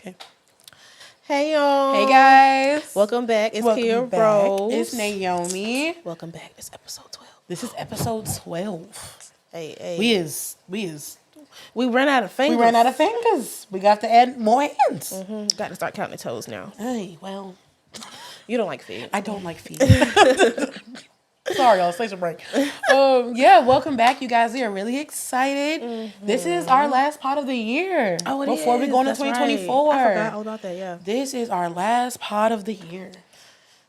Okay. Hey y'all. Hey guys. Welcome back. It's Welcome Kia back. Rose. It's Naomi. Welcome back. It's episode 12. This is episode 12. Hey. We ran out of fingers. ran out of fingers. We got to add more hands. Got to start counting the toes now. Hey, well, You don't like feet. I don't like feet. Sorry, y'all. Station break. Welcome back, you guys. We are really excited. This is our last part of the year. Oh, before we go into That's 2024. Right. I forgot all about that. Yeah. This is our last part of the year.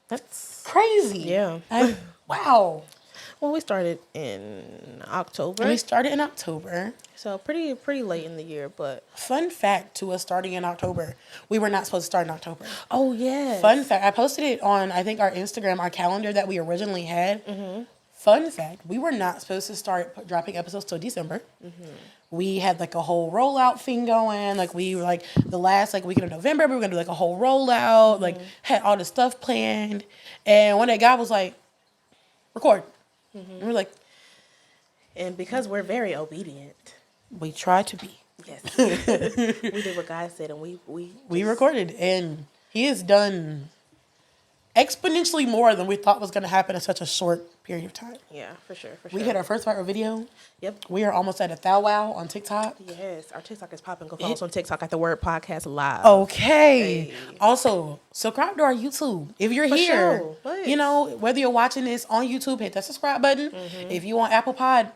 That's Crazy. Yeah. Wow. Well, we started in October. We started in October. So pretty late in the year, but Fun fact to us starting in October. We were not supposed to start in October. oh yeah. Fun fact. I posted it on, I think, our Instagram, our calendar that we originally had. Mm-hmm. Fun fact. We were not supposed to start dropping episodes till December. Mm-hmm. We had like a whole rollout thing going. Like we were like the last weekend of November, we were going to do like a whole rollout. Like had all the stuff planned. And one day God was like, record. And we're like, And because we're very obedient. we try to be. Yes. We did what God said, and we Recorded, and he has done exponentially more than we thought was going to happen in such a short period of time. Yeah, for sure. We hit our first viral video. Yep. We are almost at 1,000 wow on TikTok. Yes, our TikTok is popping. Go follow us on TikTok at The Word Podcast Live. Okay. Hey. Also, subscribe to our YouTube. If you're For here, sure. Please. you know, whether you're watching this on YouTube, hit that subscribe button. If you want Apple Pod,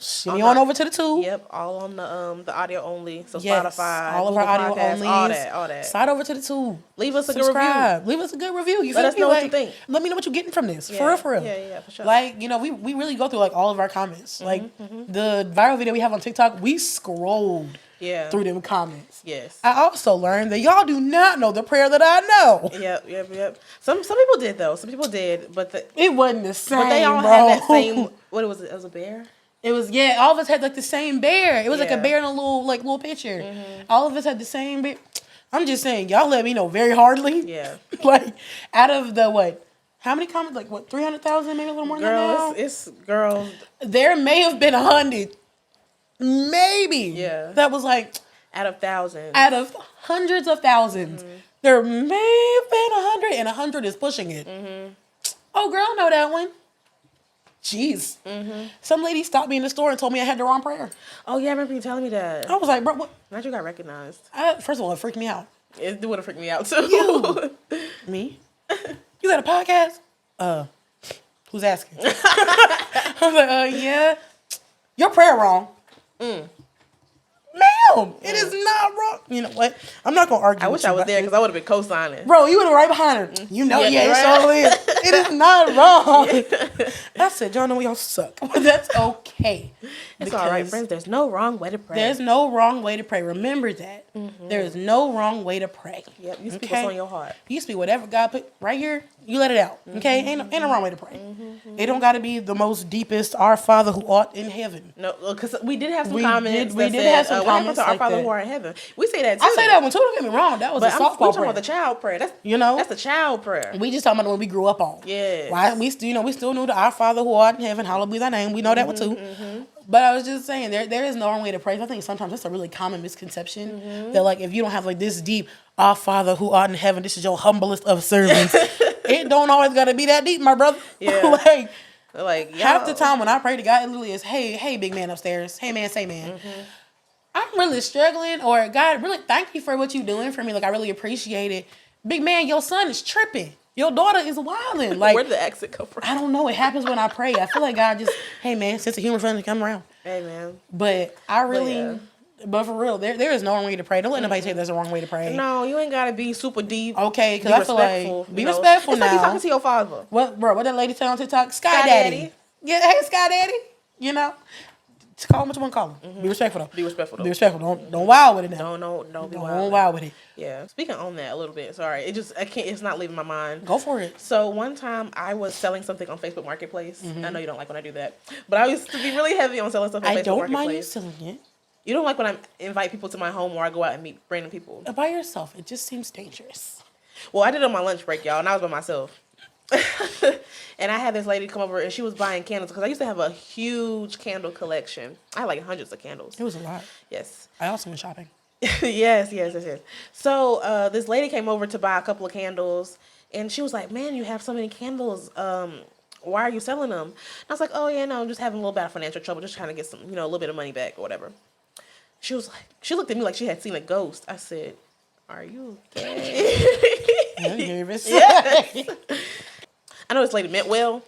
shimmy on over to the tube. Yep, all on the audio only. So Yes, Spotify, all of Google our audio Podcasts, only. all that. Slide over to the tube. Leave us a good Subscribe. review. Leave us a good review. You Let feel us me? know what you think. Let me know what you're getting from this. Yeah. For real. Yeah, for sure. Like, you know, we really go through like all of our comments. Like the viral video we have on TikTok, we scrolled Yeah. through them comments. Yes. I also learned that y'all do not know the prayer that I know. Yep. Some people did though. Some people did, but It wasn't the same. they all bro. had that same. What was it? It was a bear. It was all of us had like the same bear. It was like a Yeah. bear in a little picture. All of us had the same bear. I'm just saying, y'all let me know very hardly. Yeah. Like out of the what? How many comments? Like what? 300,000, maybe a little more than that now. It's girl. There may have been 100, maybe. Yeah. That was like Out of thousands. out of hundreds of thousands. There may have been 100, and 100 is pushing it. Oh, girl, I know that one. Jeez. Some lady stopped me in the store and told me I had the wrong prayer. Oh yeah, I remember you telling me that. I was like, bro, what? Not you got recognized. First of all, it freaked me out. It would have freaked me out too. You. Me? You got a podcast? Who's asking? I was like, yeah. Your prayer wrong. Ma'am, it is not wrong. You know what? I'm not going to argue I with wish you I was about there this. because I would have been co-signing. Bro, you would have right behind her. You know, Yeah, it right. so is. It is not wrong. I said, y'all know y'all suck. But that's okay. It's all right, Because friends. There's no wrong way to pray. there's no wrong way to pray. Remember that. There is no wrong way to pray. Yep, you speak what's on your heart. You speak whatever God put right here, you let it out. Okay? Ain't no wrong way to pray. It don't got to be the most deepest, our Father who art in heaven. No, because we did have some We comments. did that have said, some what happened comments to our like Father that. who art in heaven? We say that too. I say that one too. Don't get me wrong. That was But a we softball talking prayer. about the child prayer. That's That's the child prayer. we just talking about what we grew up on. Yes. Why we still knew the Our Father who art in heaven, hallowed be thy name. We know that one too. But I was just saying there is no wrong way to pray. I think sometimes that's a really common misconception that like if you don't have like this deep Our Father who art in heaven, this is your humblest of servants. It don't always gotta be that deep, my brother. Yeah. like Like half the time when I pray to God, it literally is, hey, big man upstairs. Hey, man, say man. I'm really struggling, or God, really thank you for what you're doing for me. Like, I really appreciate it. Big man, your son is tripping. Your daughter is wilding. Like, where did the accent come from? I don't know. It happens when I pray. I feel like God just, hey, man, sense of humor, friendly, come around. Hey man. But I really, yeah. but for real, there is no wrong way to pray. Don't let nobody say there's a wrong way to pray. No, you ain't gotta be super deep. Okay, because Be I feel respectful. like, be you know? respectful It's now. like you talking to your father. What that lady say on TikTok? Sky Sky Daddy. Daddy. Yeah, hey Sky Daddy. You know, just call him what you want to call him. Be respectful though. Be respectful though. Be respectful. Don't wild with it now. Don't be Don't wild. wild with it. Yeah. Speaking on that a little bit. Sorry, I can't. It's not leaving my mind. Go for it. So one time I was selling something on Facebook Marketplace. I know you don't like when I do that, but I used to be really heavy on selling stuff on I Facebook don't Marketplace. mind you selling it. You don't like when I invite people to my home or I go out and meet random people. By yourself, it just seems dangerous. Well, I did it on my lunch break, y'all, and I was by myself. And I had this lady come over and she was buying candles because I used to have a huge candle collection. I had like hundreds of candles. It was a lot. Yes. I also went shopping. Yes. So this lady came over to buy a couple of candles, and she was like, "Man, you have so many candles. Why are you selling them?" And I was like, "Oh yeah, no, I'm just having a little bit of financial trouble, just trying to get some, a little bit of money back or whatever." She was like, she looked at me like she had seen a ghost. I said, "Are you okay?" I'm nervous. Yes. I know this lady meant well,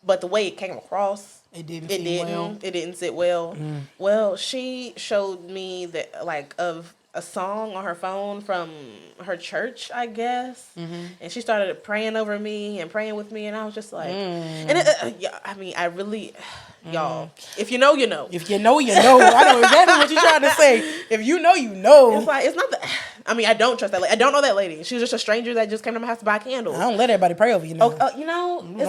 but the way it came across, It didn't it seem didn't. well. It didn't sit well. Well, she showed me that of a song on her phone from her church, I guess, and she started praying over me and praying with me, and I was just like, and yeah, I mean, I really, y'all, if you know, you know. If you know, you know. I know exactly what you're trying to say. If you know, you know. It's like, it's not that. I mean, I don't trust that lady. I don't know that lady. She was just a stranger that just came to my house to buy candles. I don't let everybody pray over you now. It's Don't let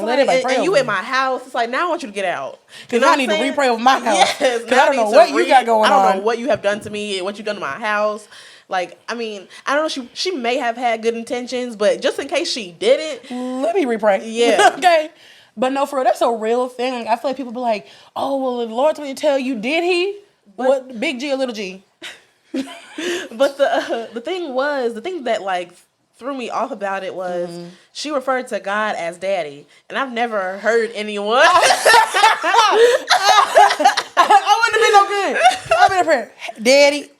like, everybody pray and you over in my house. It's like, now I want you to get out. Because I need to re-pray over my house. Yes, Because I don't know what you got going on. I don't know what you have done to me and what you've done to my house. Like, I mean, I don't know. She may have had good intentions, but just in case she didn't, Let me re-pray. Yeah. Okay. But no, for real, that's a real thing. Like, I feel like people be like, oh, well, the Lord told me to tell you, did he? What, big G or little G? but the thing that like threw me off about it was she referred to God as Daddy, and I've never heard anyone. I wouldn't have been no good. I've been a prayer. Daddy. What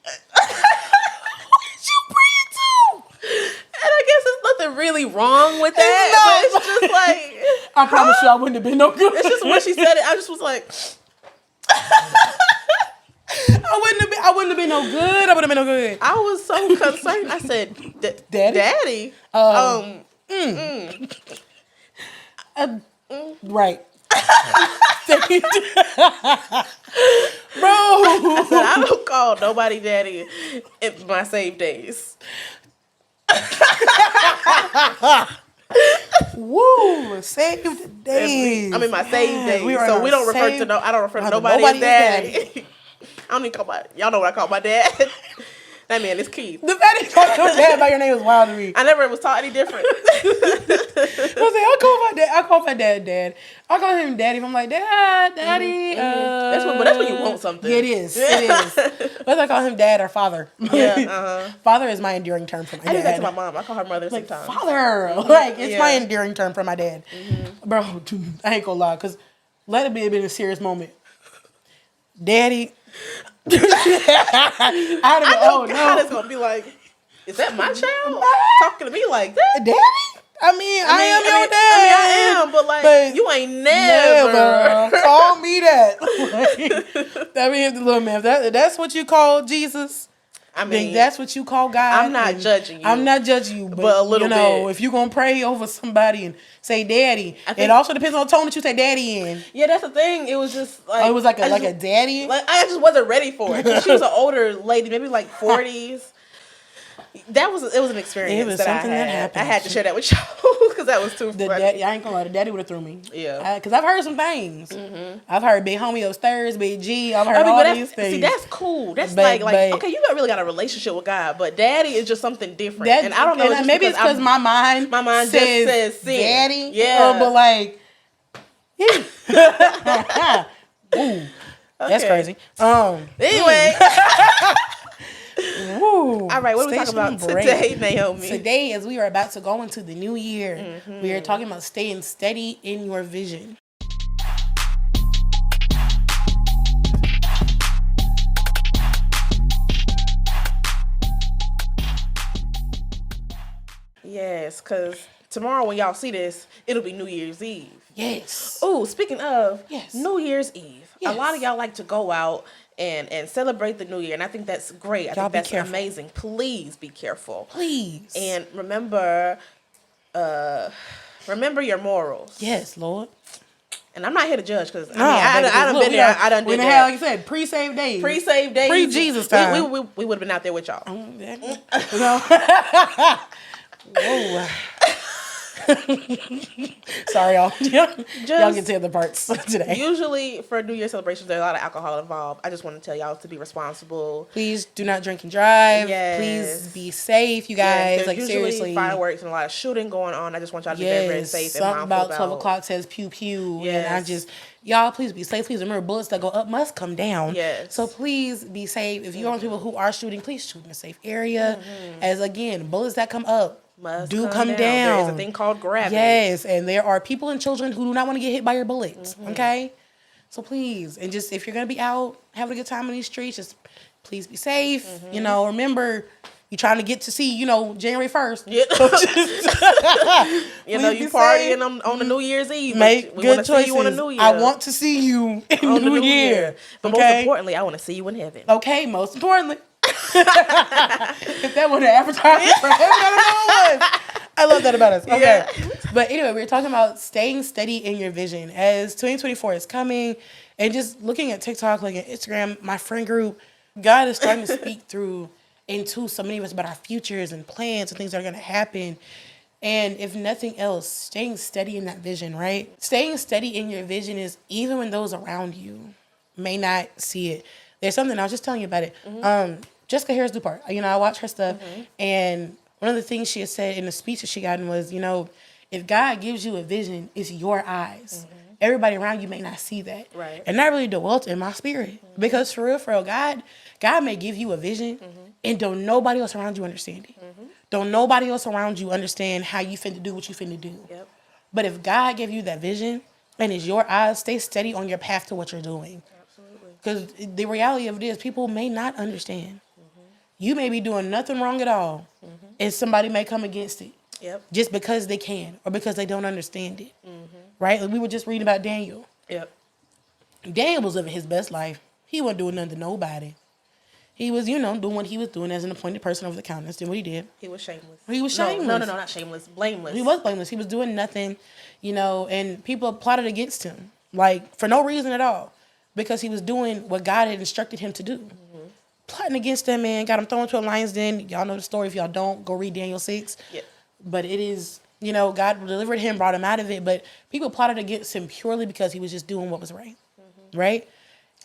you praying to? And I guess there's nothing really wrong with that. It's But it's just like, I promise you I wouldn't have been no good. it's just when she said it, I just was like, I wouldn't have been no good. I wouldn't have been no good. I was so concerned. I said, Daddy? Daddy? Right. Bro. I said, I don't call nobody daddy in my saved days. Woo, saved days. I mean, my saved days. We are So in we our don't refer to saved- I don't refer to Oh, nobody nobody as is daddy. I don't even call my, y'all know what I call my dad. That man is Keith. The fact that you call your dad by your name is wild to me. I never was taught any different. I call my dad Dad. I call him Daddy. If I'm like, Daddy. That's when you want something. Yeah, it is. It is. Whether I call him Dad or Father. Yeah, Father is my enduring term for my I do that dad. to my mom. I call her mother Like, sometimes. Father. Like, it's my Yeah. enduring term for my dad. Bro, I ain't gonna lie, because let it be a serious moment. Daddy. I know God is gonna be like, is that my child talking to me like that? Daddy? I mean, I am your dad. I am, but like, you ain't never. call me that. Like, I mean, little man, if that's what you call Jesus, I then mean, that's what you call God. I'm not and judging you. I'm not judging you, but a little bit. if you're gonna pray over somebody and say Daddy, think- it also depends on the tone that you say Daddy in. yeah, that's the thing. It was just like Oh, it was like I a just- daddy. Like I just wasn't ready for it. 'Cause she was an older lady, maybe like 40s. It was an experience. It was that something I that had. happened. I had to share that with y'all because that was too The funny. daddy, I ain't gonna lie, the daddy would have threw me. Yeah. Because I've heard some things. I've heard Big Homie upstairs, Big G. I've heard I mean, all but these things. see, that's cool. That's But- like but- okay, you really got a relationship with God, but Daddy is just something different. That- and I don't know. and just maybe it's because my mind just says sin. Daddy. Yeah. But like, yeah. Ooh, that's Okay. crazy. Anyway, Woo. all right. What are we talking Station about break. today, Naomi? Today, as we are about to go into the new year, we are talking about staying steady in your vision. Yes, because tomorrow when y'all see this, it'll be New Year's Eve. Yes. Oh, speaking of Yes. New Year's Eve, Yes. a lot of y'all like to go out and celebrate the New Year, and I think that's great. I Y'all think be that's careful. amazing. Please be careful Please. and remember your morals. Yes, Lord. And I'm not here to judge because No, I done look, been there. I done we did done that. had, like you said, pre-save days. Pre-save days, Pre-Jesus time. We would have been out there with y'all. No. Whoa. Sorry, y'all. Y'all Just get to the other parts today. usually for New Year celebrations, there's a lot of alcohol involved. I just want to tell y'all to be responsible. Please do not drink and drive. Yes. Please be safe, you Yes, guys. there's Like, usually seriously. fireworks and a lot of shooting going on. I just want y'all to be very, very Yes, safe and something mindful about 12 about. o'clock says pew pew. And I Yes. just, y'all, please be safe. Please remember, bullets that go up must come down. Yes. So please be safe. If you're on people who are shooting, please shoot in a safe area. As again, bullets that come up Must do come down. There is a thing called gravity. Yes, and there are people and children who do not want to get hit by your bullets. Okay? So please, and just if you're going to be out having a good time in these streets, just please be safe. You know, remember, you're trying to get to see, January 1st. Yeah. So just, You know, please you be partying safe. on the New Year's Eve. but Make we good wanna choices. See you on the New Year. I want to see you in on the New Year. But most Okay? importantly, I want to see you in heaven. Okay, most importantly. If that wasn't advertising for heaven, I don't know what was. I love that about us. Okay. Yeah. But anyway, we were talking about staying steady in your vision as 2024 is coming and just looking at TikTok, like at Instagram, my friend group, God is starting to speak through into so many of us about our futures and plans and things that are going to happen. And if nothing else, staying steady in that vision, right? Staying steady in your vision is even when those around you may not see it. There's something I was just telling you about it. Jessica Harris Dupart. I watch her stuff, and one of the things she had said in the speech that she gotten was, if God gives you a vision, it's your eyes. Everybody around you may not see that, Right. And that really dwelt in my spirit because for real, God may give you a vision, and don't nobody else around you understand it. Don't nobody else around you understand how you finna do what you finna do. Yep. But if God gave you that vision and it's your eyes, stay steady on your path to what you're doing. Absolutely. Because the reality of it is people may not understand. You may be doing nothing wrong at all, and somebody may come against it Yep. just because they can or because they don't understand it. Right? Like we were just reading about Daniel. Yep. Daniel was living his best life. He wasn't doing nothing to nobody. He was, doing what he was doing as an appointed person over the countenance, doing what he did. He was shameless. He was No, shameless. No, not shameless. Blameless. He was blameless. He was doing nothing, and people plotted against him, like, for no reason at all, because he was doing what God had instructed him to do. Plotting against that man, got him thrown into a lion's den. Y'all know the story. If y'all don't, go read Daniel 6. Yeah. But it is, God delivered him, brought him out of it, but people plotted against him purely because he was just doing what was right. Right?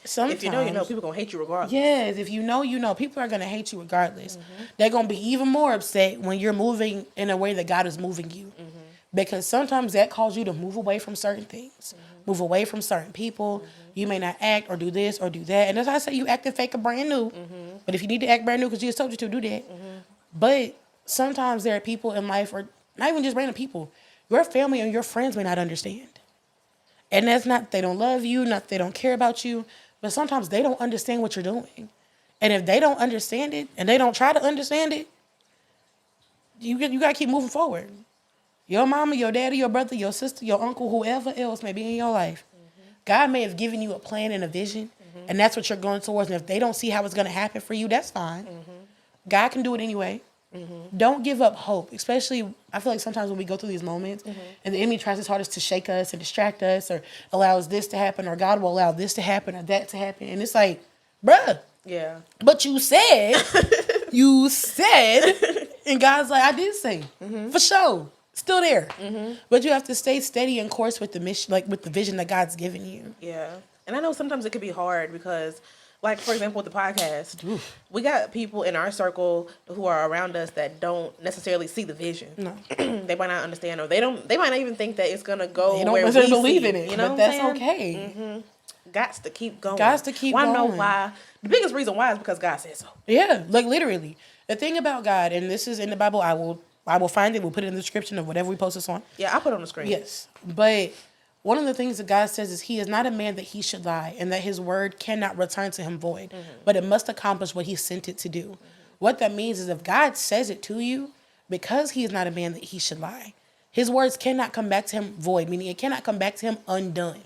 Sometimes, If you know, people gonna hate you regardless. yes, if you know, people are going to hate you regardless. They're going to be even more upset when you're moving in a way that God is moving you. Because sometimes that calls you to move away from certain things, move away from certain people. You may not act or do this or do that. And that's why I say you acting fake or brand new. But if you need to act brand new because Jesus told you to, do that. But sometimes there are people in life, or not even just random people, your family and your friends may not understand. And that's not they don't love you, not they don't care about you, but sometimes they don't understand what you're doing. And if they don't understand it and they don't try to understand it, you got to keep moving forward. Your mama, your daddy, your brother, your sister, your uncle, whoever else may be in your life, God may have given you a plan and a vision, and that's what you're going towards. And if they don't see how it's going to happen for you, that's fine. God can do it anyway. Don't give up hope, especially I feel like sometimes when we go through these moments and the enemy tries his hardest to shake us and distract us or allows this to happen or God will allow this to happen or that to happen. And it's like, bruh, Yeah. but you said, and God's like, I did say, for sure, still there. But you have to stay steady and course with the mission, like with the vision that God's given you. Yeah. And I know sometimes it could be hard because, like, for example, with the podcast, we got people in our circle who are around us that don't necessarily see the vision. No. They might not understand, or they might not even think that it's gonna go They don't where we necessarily believe see, in it, you know but what I'm that's saying? okay. Gots to keep going. Gots to keep I know going. why. The biggest reason why is because God said so. Yeah, like literally. The thing about God, and this is in the Bible, I will find it, we'll put it in the description of whatever we post this on. Yeah, I'll put it on the screen. Yes. But one of the things that God says is he is not a man that he should lie, and that his word cannot return to him void, but it must accomplish what he sent it to do. What that means is if God says it to you, because he is not a man that he should lie, his words cannot come back to him void, meaning it cannot come back to him undone.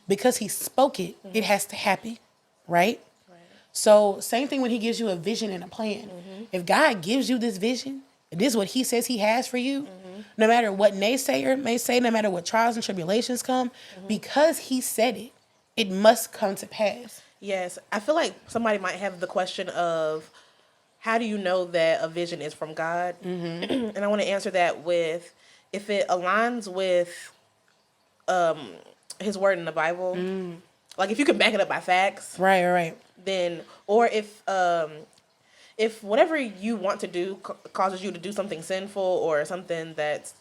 Because he spoke it, it has to happen, right? So same thing when he gives you a vision and a plan. If God gives you this vision, this is what he says he has for you, no matter what naysayer may say, no matter what trials and tribulations come, because he said it, it must come to pass. Yes, I feel like somebody might have the question of, how do you know that a vision is from God? And I want to answer that with, if it aligns with his word in the Bible, like if you can back it up by facts, Right. then, or if whatever you want to do causes you to do something sinful or something that's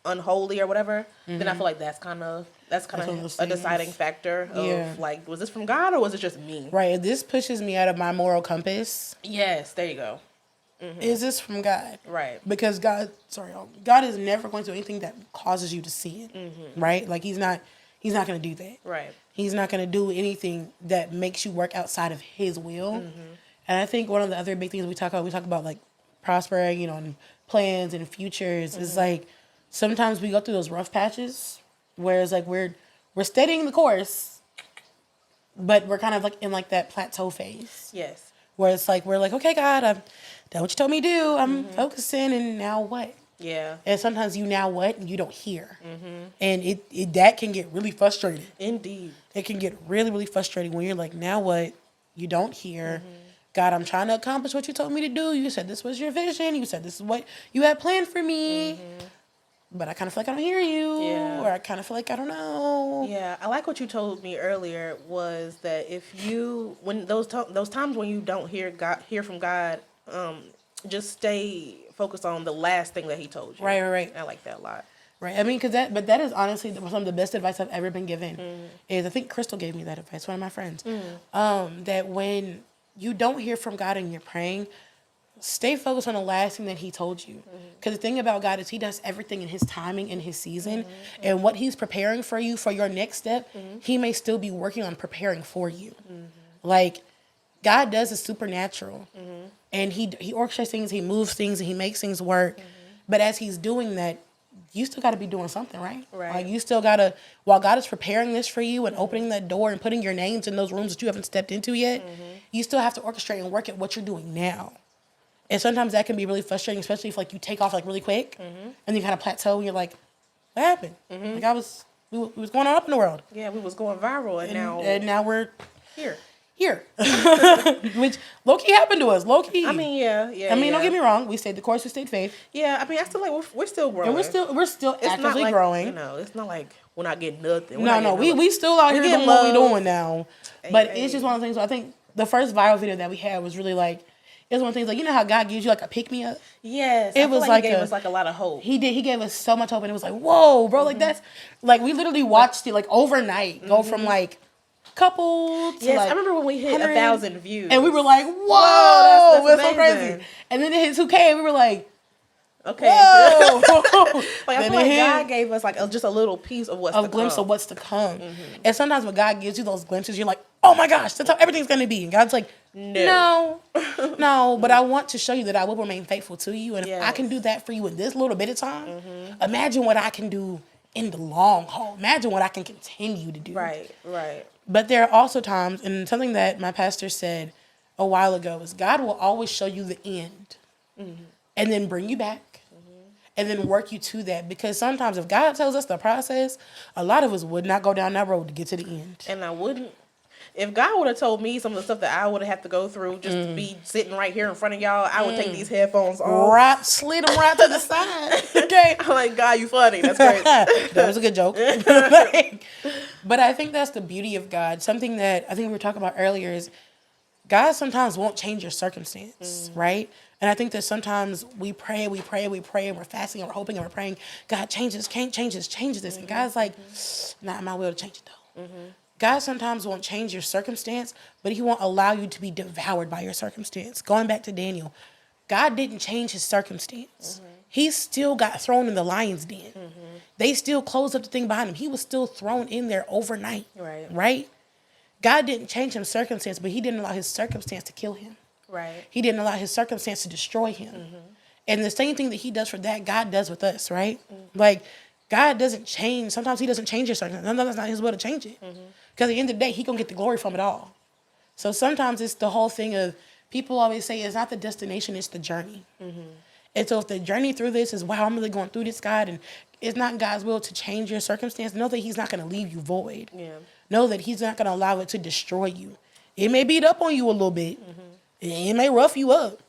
unholy or whatever, then I feel like that's kind of one of those a things. deciding factor of Yeah. like, was this from God or was it just me? Right. If this pushes me out of my moral compass, Yes, there you go. is this from God? Right. Because God is never going to do anything that causes you to sin. Right? Like he's not going to do that. Right. He's not going to do anything that makes you work outside of his will. And I think one of the other big things we talk about like prospering, and plans and futures is like sometimes we go through those rough patches where it's like we're steadying the course, but we're kind of like in like that plateau phase Yes. where it's like, we're like, okay, God, I've done what you told me to do. I'm focusing, and now what? Yeah. And sometimes you now what? And you don't hear. And it that can get really frustrating. Indeed. It can get really, really frustrating when you're like, now what? You don't hear. God, I'm trying to accomplish what you told me to do. You said this was your vision. You said this is what you had planned for me. But I kind of feel like I don't hear you. Yeah. Or I kind of feel like I don't know. Yeah, I like what you told me earlier was that if you when those times when you don't hear from God, just stay focused on the last thing that He told you. Right. I like that a lot. Right. I mean, but that is honestly some of the best advice I've ever been given. Is I think Crystal gave me that advice, one of my friends. That when you don't hear from God and you're praying, stay focused on the last thing that He told you. Because the thing about God is He does everything in His timing, in His season. And what He's preparing for you for your next step, He may still be working on preparing for you. Like, God does the supernatural. And He orchestrates things, He moves things, and He makes things work. But as He's doing that, you still got to be doing something, right? Right. Like, you still got to, while God is preparing this for you and opening that door and putting your names in those rooms that you haven't stepped into yet, you still have to orchestrate and work at what you're doing now. And sometimes that can be really frustrating, especially if like you take off like really quick and you kind of plateau and you're like, what happened? Like we was going on up in the world. Yeah, we was going viral And now we're here. here. Which low-key happened to us. Low-key. I mean, yeah. I mean, don't get me wrong. We stayed the course. We stayed faith. Yeah, I mean, I still like we're still growing. And we're still It's not actively like, growing. It's not like we're not getting nothing. No, we still out here getting doing what we love. doing now. But Hey. it's just one of the things. I think the first viral video that we had was really like, it's one of the things like, you know how God gives you like a pick-me-up? Yes, It I feel was like like He gave a- us like a lot of hope. He did. He gave us so much hope, and it was like, whoa, bro, like that's like we literally watched it like overnight go from like couple to Yes, like I remember when we hit 100, 1,000 views, and we were like, whoa, that's that's so amazing. crazy. And then it hit 2K, and we were like, okay. whoa. Like I Then feel it like hit God gave us like just a little piece of what's a to glimpse come. of what's to come. And sometimes when God gives you those glimpses, you're like, oh my gosh, that's how everything's gonna be. And God's like, no, but I want to show you that I will remain faithful to you. And if I can do that for you in this little bit of time, imagine what I can do in the long haul. Imagine what I can continue to do. Right. But there are also times, and something that my pastor said a while ago is God will always show you the end and then bring you back and then work you to that. Because sometimes if God tells us the process, a lot of us would not go down that road to get to the end. And I wouldn't. If God would have told me some of the stuff that I would have to go through just to be sitting right here in front of y'all, I would take these headphones off. Right, slid them right to the side. Okay. I'm like, God, you funny. That's crazy. That was a good joke. But I think that's the beauty of God. Something that I think we were talking about earlier is God sometimes won't change your circumstance, right? And I think that sometimes we pray, and we're fasting, and we're hoping, and we're praying, God, change this, change this. And God's like, not my will to change it, though. God sometimes won't change your circumstance, but He won't allow you to be devoured by your circumstance. Going back to Daniel, God didn't change his circumstance. He still got thrown in the lion's den. They still closed up the thing behind him. He was still thrown in there overnight. Right? God didn't change his circumstance, but He didn't allow his circumstance to kill him. Right. He didn't allow his circumstance to destroy him. And the same thing that He does for that, God does with us, right? Like, God doesn't change. Sometimes He doesn't change your circumstance. Sometimes it's not His will to change it. Because at the end of the day, He going to get the glory from it all. So sometimes it's the whole thing of, people always say it's not the destination, it's the journey. And so if the journey through this is, wow, I'm really going through this, God, and it's not God's will to change your circumstance, know that He's not going to leave you void. Yeah. Know that He's not going to allow it to destroy you. It may beat up on you a little bit. It may rough you up.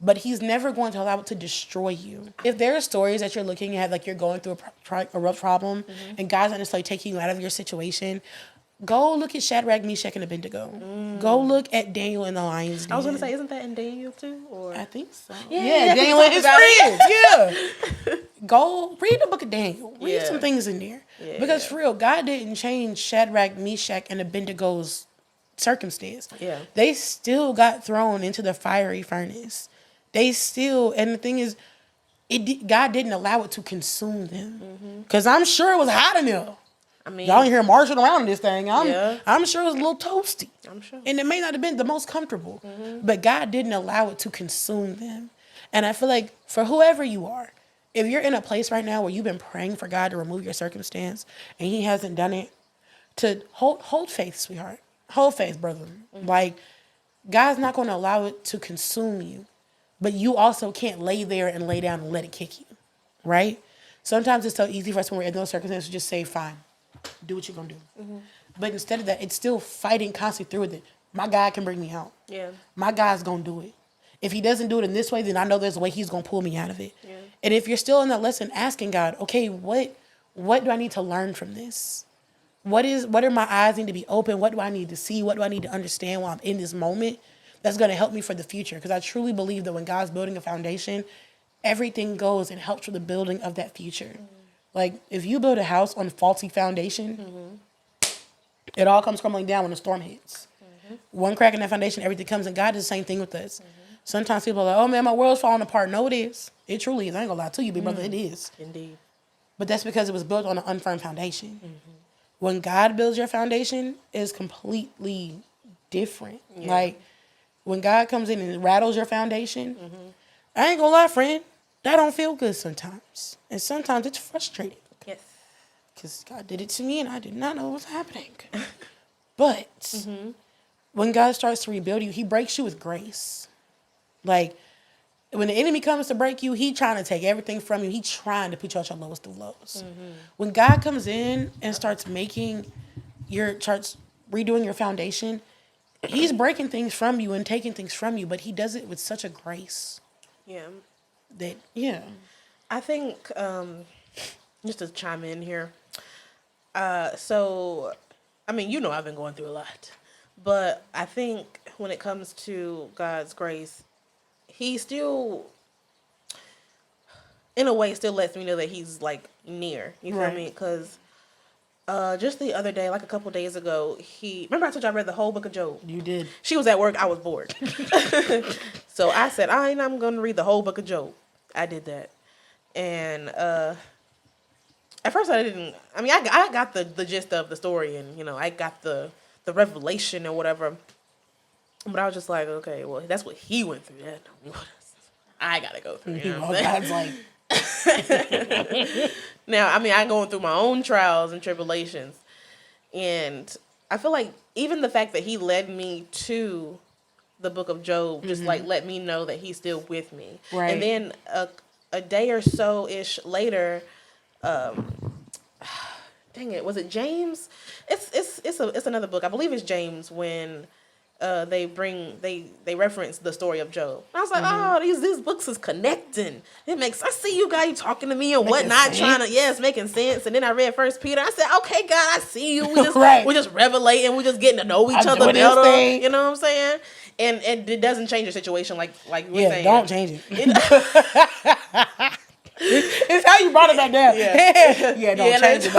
but he's never going to allow it to destroy you. If there are stories that you're looking at, like you're going through a rough problem, and God's not necessarily taking you out of your situation, go look at Shadrach, Meshach, and Abednego. Go look at Daniel in the lion's den. I was gonna say, isn't that in Daniel too? Or I think so. Yeah, Daniel and his friends. Yeah. Go read the book of Daniel. Read Yeah. some things in there. Yeah, Because yeah. for real, God didn't change Shadrach, Meshach, and Abednego's circumstance. Yeah. They still got thrown into the fiery furnace. They still, and the thing is, God didn't allow it to consume them. Because I'm sure it was hot in there. I mean, Y'all in here marching around this thing. Yeah. I'm sure it was a little toasty. I'm sure. And it may not have been the most comfortable. But God didn't allow it to consume them. And I feel like for whoever you are, if you're in a place right now where you've been praying for God to remove your circumstance and he hasn't done it, to hold faith, sweetheart. Hold faith, brother. Like, God's not going to allow it to consume you. But you also can't lay there and lay down and let it kick you. Right? Sometimes it's so easy for us when we're in those circumstances to just say, fine, do what you're going to do. But instead of that, it's still fighting constantly through it. My God can bring me out. Yeah. My God's going to do it. If he doesn't do it in this way, then I know there's a way he's going to pull me out of it. Yeah. And if you're still in that lesson, asking God, okay, what do I need to learn from this? What are my eyes need to be open? What do I need to see? What do I need to understand while I'm in this moment? That's going to help me for the future. Because I truly believe that when God's building a foundation, everything goes and helps with the building of that future. Like, if you build a house on faulty foundation, it all comes crumbling down when the storm hits. One crack in that foundation, everything comes. And God does the same thing with us. Sometimes people are like, oh, man, my world's falling apart. No, it is. It truly is. I ain't going to lie to you, big brother. It is. Indeed. But that's because it was built on an unfirm foundation. When God builds your foundation, it's completely different. Yeah. Like, when God comes in and rattles your foundation, I ain't gonna lie, friend, that don't feel good sometimes. And sometimes it's frustrating. Yes. Because God did it to me and I did not know what was happening. But when God starts to rebuild you, he breaks you with grace. Like, when the enemy comes to break you, he trying to take everything from you. He trying to put you at your lowest of lows. When God comes in and starts redoing your foundation, he's breaking things from you and taking things from you, but he does it with such a grace Yeah. that, yeah. I think, just to chime in here, so, I mean, you know I've been going through a lot, but I think when it comes to God's grace, he still, in a way, still lets me know that he's, like, near. You feel Right. me? Because just the other day, like a couple days ago, remember I told you I read the whole book of Job? You did. She was at work, I was bored. So I said, I'm going to read the whole book of Job. I did that. And at first I got the gist of the story and, you know, I got the revelation or whatever. But I was just like, okay, well, that's what he went through. I got to go through, you know what I'm saying? God's like, Now, I mean, I'm going through my own trials and tribulations. And I feel like even the fact that he led me to the book of Job just like let me know that he's still with me. Right. And then a day or so-ish later, dang it, was it James? It's another book. I believe it's James when they reference the story of Job. And I was like, oh, these books is connecting. I see you guys talking to me and whatnot, it's making sense. And then I read First Peter. I said, okay, God, I see you. We just Right. we're just revelating. We're just getting to know each other doing this better. thing. You know what I'm saying? And it doesn't change your situation like we're yeah, saying. don't change it. It's how you brought it back down. Yeah, don't change it.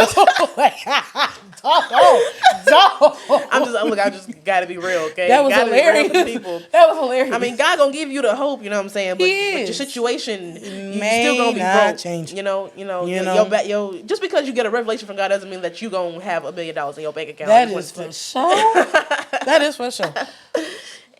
Don't. I just gotta be real, okay? That was Gotta be real hilarious. for the people. That was hilarious. I mean, God gonna give you the hope, you know what I'm saying? But your is. situation, you May still gonna be not broke. change. You know, know. just because you get a revelation from God doesn't mean that you gonna have $1 million in your bank account. That is for sure. That is for sure.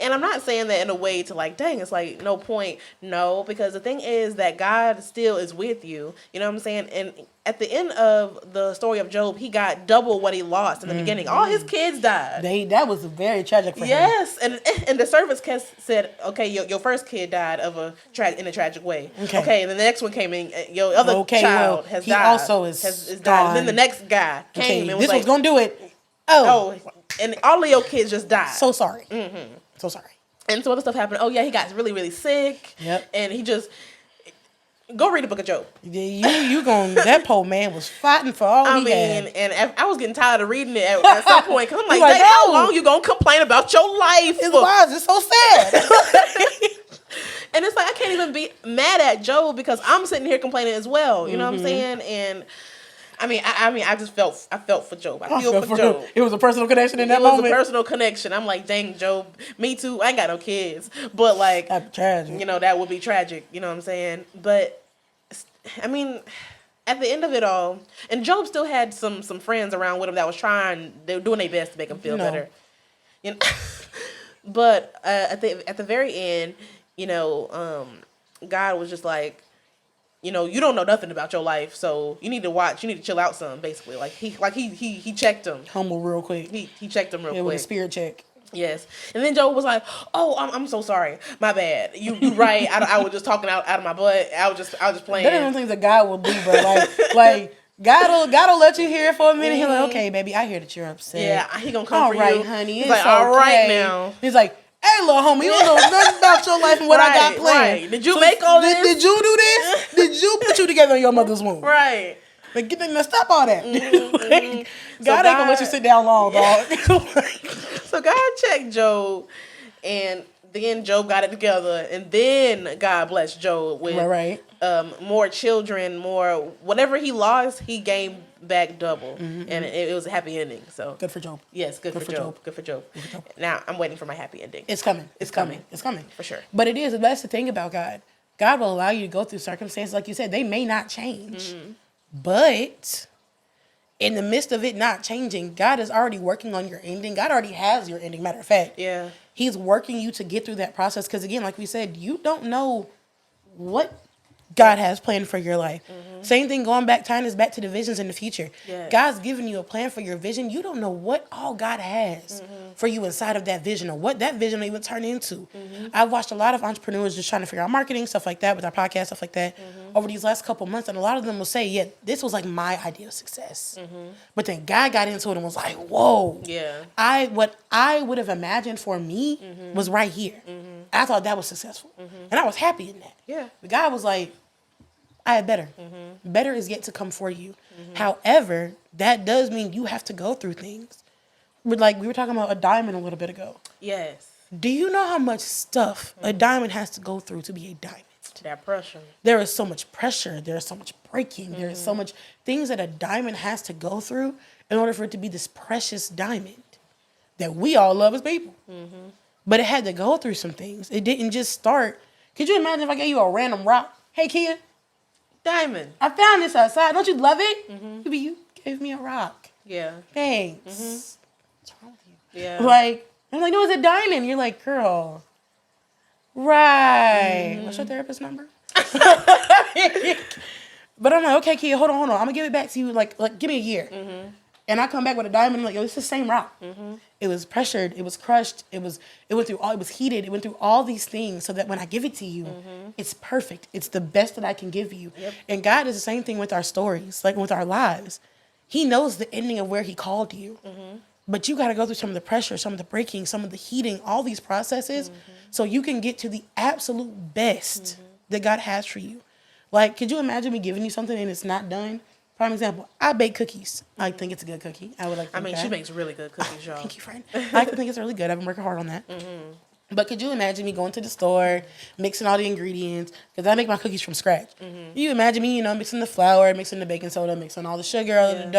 And I'm not saying that in a way to like, dang, it's like no point. No, because the thing is that God still is with you. You know what I'm saying? And at the end of the story of Job, he got double what he lost in the beginning. All his kids died. That was very tragic for him. Yes, and the servants said, okay, your first kid died in a tragic way. Okay, and the next one came in, your other child has he died. Also is died. And then the next guy came and was this like, was gonna do it. oh, and all of your kids just died. So sorry. So sorry. And some other stuff happened. Oh yeah, he got really, really sick. Yep. And he just go read the book of Job. You going that poor man was fighting for all he had. And I was getting tired of reading it at some point because I'm like, like, how no. long you gonna complain about your life? Why is it so sad? And it's like I can't even be mad at Job because I'm sitting here complaining as well. You know what I'm saying? And I just felt for Job. I feel for Job. It was a personal connection in that It was moment. a personal connection. I'm like, dang, Job. Me too. I ain't got no kids, but like, That'd be tragic. you know, that would be tragic. You know what I'm saying? But I mean, at the end of it all, and Job still had some friends around with him that was they were doing their best to make him feel better. You know, but at the very end, you know, God was just like, you know, you don't know nothing about your life, so you need to chill out some, basically. He checked him. Humble real quick. He checked him real quick. With a spirit check. Yes. And then Job was like, oh, I'm so sorry. My bad. You right. I was just talking out of my butt. I was just playing. That are things that God will do, bro. Like God'll let you hear it for a minute. He's like, okay, baby, I hear that you're upset. Yeah, he gonna come all for right, you. honey. He's It's like, all right now. He's like, hey, little homie, you don't know nothing about your life and what I got planned. Right. Did you make all this? Did you do this? Did you put you together in your mother's womb? Right. Like, get them to stop all that. Mm-hmm. God ain't gonna let you sit down long, dog. So God checked Job, and then Job got it together, and then God blessed Job with more children, more whatever he lost, he gained back double, and it was a happy ending. So good for Job. Yes, good for Job. Good for Job. Now I'm waiting for my happy ending. It's coming. It's coming for sure. But it is. That's the thing about God. God will allow you to go through circumstances, like you said, they may not change, but in the midst of it not changing, God is already working on your ending. God already has your ending. Matter of fact, yeah, He's working you to get through that process. Because again, like we said, you don't know what God has planned for your life. Same thing going back, tying this back to the visions in the future. Yes. God's giving you a plan for your vision. You don't know what all God has for you inside of that vision or what that vision will even turn into. I've watched a lot of entrepreneurs just trying to figure out marketing, stuff like that, with our podcast, stuff like that, over these last couple months. And a lot of them will say, yeah, this was like my idea of success. But then God got into it and was like, whoa. Yeah. What I would have imagined for me was right here. I thought that was successful. And I was happy in that. Yeah. But God was like, I had better. Better is yet to come for you. However, that does mean you have to go through things. But like we were talking about a diamond a little bit ago. Yes. Do you know how much stuff a diamond has to go through to be a diamond? That pressure. There is so much pressure. There is so much breaking. There is so much things that a diamond has to go through in order for it to be this precious diamond that we all love as people. But it had to go through some things. It didn't just start. Could you imagine if I gave you a random rock? Hey, Kia. Diamond. I found this outside. Don't you love it? You gave me a rock. Yeah. Thanks. What's wrong with you? Yeah. Like, I'm like, no, it's a diamond. You're like, girl. Right. What's your therapist number? But I'm like, okay, Kia, hold on. I'm going to give it back to you. Like give me a year. And I come back with a diamond. I'm like, yo, it's the same rock. It was pressured. It was crushed. It was heated. It went through all these things so that when I give it to you, it's perfect. It's the best that I can give you. Yep. And God is the same thing with our stories, like with our lives. He knows the ending of where He called you. But you got to go through some of the pressure, some of the breaking, some of the heating, all these processes so you can get to the absolute best that God has for you. Like, could you imagine me giving you something and it's not done? Prime example, I bake cookies. I think it's a good cookie. I would like to think she that. makes really good cookies, y'all. Thank you, friend. I think it's really good. I've been working hard on that. But could you imagine me going to the store, mixing all the ingredients? Because I make my cookies from scratch. You imagine me, mixing the flour, mixing the baking soda, mixing all the sugar,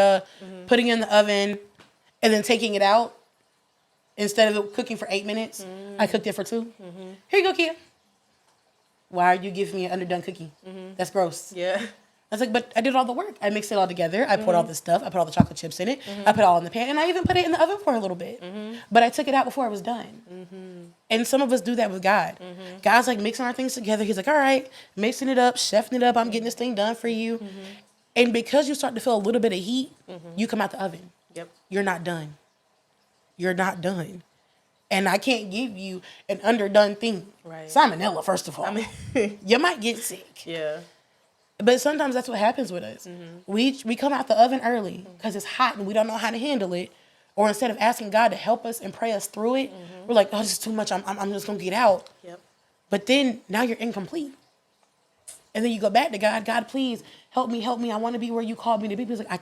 putting it in the oven, and then taking it out. Instead of it cooking for 8 minutes, I cooked it for 2. Here you go, Kia. Why are you giving me an underdone cookie? That's gross. Yeah. I was like, but I did all the work. I mixed it all together. I poured all the stuff. I put all the chocolate chips in it. I put it all in the pan. And I even put it in the oven for a little bit. But I took it out before it was done. And some of us do that with God. God's like mixing our things together. He's like, all right, mixing it up, chefing it up. I'm getting this thing done for you. And because you start to feel a little bit of heat, you come out the oven. Yep. You're not done. You're not done. And I can't give you an underdone thing. Right. Salmonella, first of all. You might get sick. Yeah. But sometimes that's what happens with us. We come out the oven early because it's hot and we don't know how to handle it. Or instead of asking God to help us and pray us through it, we're like, oh, this is too much. I'm just going to get out. Yep. But then now you're incomplete. And then you go back to God. God, please help me. I want to be where you called me to be. Because like,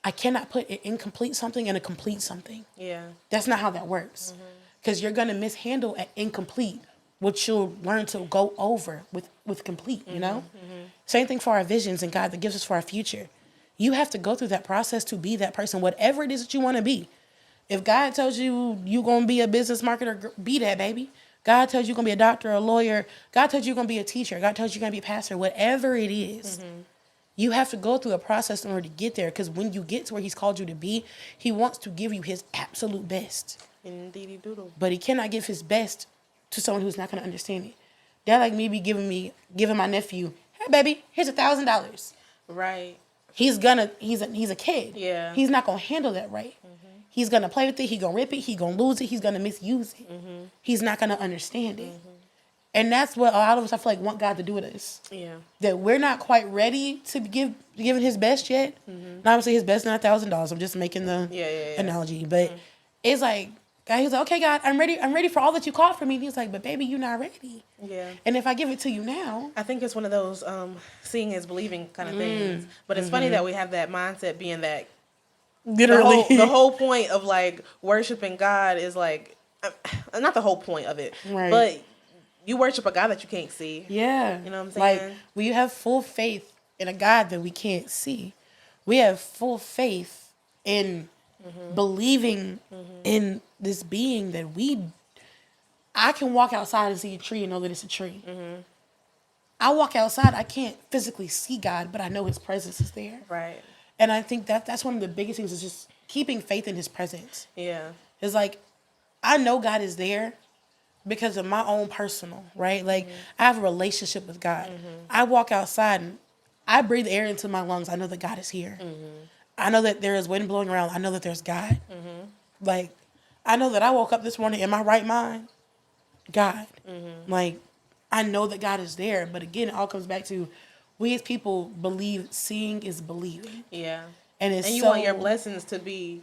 I cannot put an incomplete something and a complete something. Yeah. That's not how that works. Because you're going to mishandle an incomplete, which you'll learn to go over with complete, you know? Same thing for our visions and God that gives us for our future. You have to go through that process to be that person, whatever it is that you want to be. If God tells you you're going to be a business marketer, be that, baby. God tells you you're going to be a doctor, a lawyer. God tells you you're going to be a teacher. God tells you you're going to be a pastor. Whatever it is, you have to go through a process in order to get there. Because when you get to where he's called you to be, he wants to give you his absolute best. Indeedy doodle. But he cannot give his best to someone who's not going to understand it. That like me be giving my nephew, hey, baby, here's $1,000. Right. He's a kid. Yeah. He's not going to handle that right. He's going to play with it. He's going to rip it. He's going to lose it. He's going to misuse it. He's not going to understand it. And that's what a lot of us, I feel like, want God to do with us. Yeah. That we're not quite ready to give it his best yet. Not obviously his best, not $1,000. I'm just making the analogy. But it's like, God, he's like, okay, God, I'm ready for all that you called for me. And he's like, but baby, you're not ready. Yeah. And if I give it to you now. I think it's one of those seeing is believing kind of things. But it's funny that we have that mindset being that Literally. the whole point of like worshiping God is like, not the whole point of it, Right. but you worship a God that you can't see. Yeah. You know what I'm saying? Like, we have full faith in a God that we can't see. We have full faith in believing in this being that I can walk outside and see a tree and know that it's a tree. I walk outside, I can't physically see God, but I know his presence is there. Right. And I think that's one of the biggest things is just keeping faith in his presence. Yeah. It's like, I know God is there because of my own personal, right? Like, I have a relationship with God. I walk outside and I breathe air into my lungs. I know that God is here. I know that there is wind blowing around. I know that there's God. Like, I know that I woke up this morning in my right mind. God. Like, I know that God is there. But again, it all comes back to we as people believe seeing is believing. Yeah. And you want your blessings to be